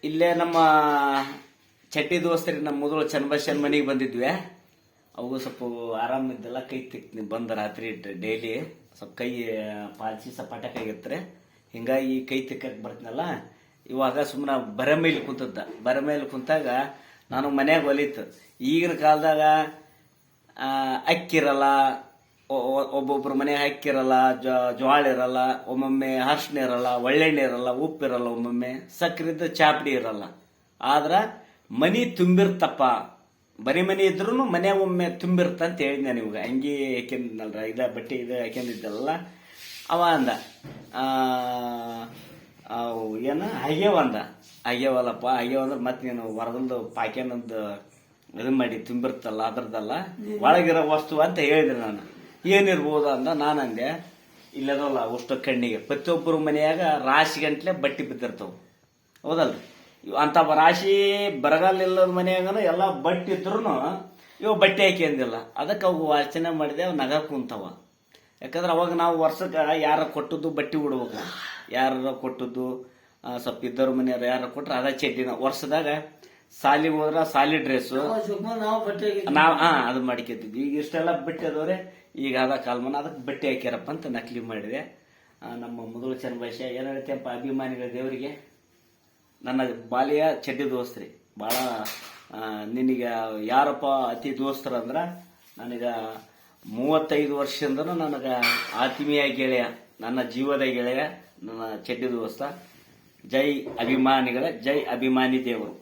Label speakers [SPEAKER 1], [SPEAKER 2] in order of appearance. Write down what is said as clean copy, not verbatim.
[SPEAKER 1] ಇಲ್ಲೇ ನಮ್ಮ ಚಟ್ಟಿ ದೋಸ್ತರಿಗೆ ನಮ್ಮ ಮೊದಲು ಚನ್ನಬಸನ್ ಮನೆಗೆ ಬಂದಿದ್ವಿ. ಅವು ಸ್ವಲ್ಪ ಆರಾಮಿದ್ದಲ್ಲ, ಕೈ ತಿಕ್ತೀನಿ ಬಂದ ರಾತ್ರಿ ಡೈಲಿ ಸ್ವಲ್ಪ ಕೈ ಪಾಲ್ಸಿ ಸಪಾಟಕ್ ಆಗಿರ್ತಾರೆ. ಹಿಂಗಾಗಿ ಕೈ ತಿಕ್ಕಕ್ ಬರ್ತೀನಲ್ಲ, ಇವಾಗ ಸುಮ್ಮನೆ ಬರ ಮೇಲೆ ಕುಂತಾಗ ನಾನು ಮನ್ಯಾಗ ಹೊಲಿತು. ಈಗಿನ ಕಾಲದಾಗ ಅಕ್ಕಿರಲ್ಲ, ಒಬ್ಬೊಬ್ರು ಮನೆ ಅಕ್ಕಿರಲ್ಲ, ಜ್ವಾಳ ಇರಲ್ಲ, ಒಮ್ಮೊಮ್ಮೆ ಅರ್ಶಿನ ಇರಲ್ಲ, ಒಳ್ಳೆಣ್ಣೆ ಇರಲ್ಲ, ಉಪ್ಪಿರಲ್ಲ, ಒಮ್ಮೊಮ್ಮೆ ಸಕ್ಕರೆದ ಚಾಪಡಿ ಇರಲ್ಲ. ಆದ್ರ ಮನಿ ತುಂಬಿರ್ತಪ್ಪ, ಬರೀ ಮನಿ ಇದ್ರು ಮನ್ಯಾಗ ಒಮ್ಮೆ ತುಂಬಿರ್ತ ಅಂತ ಹೇಳಿದ್ ನಾನು. ಇವಾಗ ಅಂಗಿ ಹಾಕಿದ್ನಲ್ರ, ಬಟ್ಟೆ ಹಾಕೊಂಡಿದ್ದಲ್ಲ, ಅವ ಅಂದ ಏನ ಆಗ್ಯಾವಲ್ಲಪ್ಪ, ಆಗ್ಯಾವಂದ್ರೆ ಮತ್ತೆ ನೀನು ಹೊರಗಲ್ದು ಪಾಕ್ಯನದ್ದು ಇದನ್ ಮಾಡಿ ತುಂಬಿರ್ತಲ್ಲ ಅದ್ರದ್ದಲ್ಲ, ಒಳಗಿರೋ ವಸ್ತು ಅಂತ ಹೇಳಿದ್ರೆ ನಾನು. ಏನಿರ್ಬೋದು ಅಂದ. ನಾನಂದೆ ಇಲ್ಲದಲ್ಲ ಅಷ್ಟು ಕಣ್ಣಿಗೆ ಪ್ರತಿಯೊಬ್ಬರು ಮನೆಯಾಗ ರಾಶಿ ಗಂಟ್ಲೆ ಬಟ್ಟೆ ಬಿದ್ದಿರ್ತಾವ, ಹೌದಲ್ರಿ? ಅಂತ ರಾಶಿ ಬರಗಾಲ ಇಲ್ಲದ ಮನೆಯಾಗನು ಎಲ್ಲ ಬಟ್ಟೆ ಇದ್ರು ಇವು ಬಟ್ಟೆ ಹಾಕಿಂದಿಲ್ಲ. ಅದಕ್ಕೆ ಅವು ವಾಚನೆ ಮಾಡಿದೆ, ಅವು ನಗ ಕುಂತವ. ಯಾಕಂದ್ರೆ ಅವಾಗ ನಾವು ವರ್ಷಕ್ಕೆ ಯಾರ ಕೊಟ್ಟದ್ದು ಬಟ್ಟೆ ಉಡ್ಬೇಕು, ಯಾರ ಕೊಟ್ಟದ್ದು ಸ್ವಲ್ಪ ಇದ್ದವ್ರ ಮನೆಯವ್ರು ಯಾರ ಕೊಟ್ರೆ ಅದ ಚಡ್ಡಿನ. ವರ್ಷದಾಗ ಸಾಲಿಗೆ ಹೋದ್ರ ಸಾಲಿ ಡ್ರೆಸ್ಸು ನಾವು ಅದು ಮಾಡ್ಕೊತಿದ್ವಿ. ಈಗ ಇಷ್ಟೆಲ್ಲ ಬಟ್ಟೆ ಅದವ್ರೆ, ಈಗ ಅದ ಕಾಲ್ಮನ ಅದಕ್ಕೆ ಬಟ್ಟೆ ಹಾಕ್ಯಾರಪ್ಪ ಅಂತ ನಕಲಿ ಮಾಡಿದೆ. ನಮ್ಮ ಮೊದಲು ಚನ್ನಬಾಷ ಏನ್ ಹೇಳ್ತೇಪ್ಪ, ಅಭಿಮಾನಿಗಳ ದೇವರಿಗೆ ನನ್ನ ಬಾಲ್ಯ ಚಡ್ಡಿ ದೋಸ್ತ್ರಿ ಭಾಳ. ನಿನಗೆ ಯಾರಪ್ಪ ಅತಿ ದೋಸ್ತರ ಅಂದ್ರ ನನಗ 35 ವರ್ಷದಿಂದ ನನಗ ಆತ್ಮೀಯ ಗೆಳೆಯ, ನನ್ನ ಜೀವದ ಗೆಳೆಯ, ನನ್ನ ಚಡ್ಡಿ ದೋಸ್ತ. ಜೈ ಅಭಿಮಾನಿಗಳ, ಜೈ ಅಭಿಮಾನಿ ದೇವರು.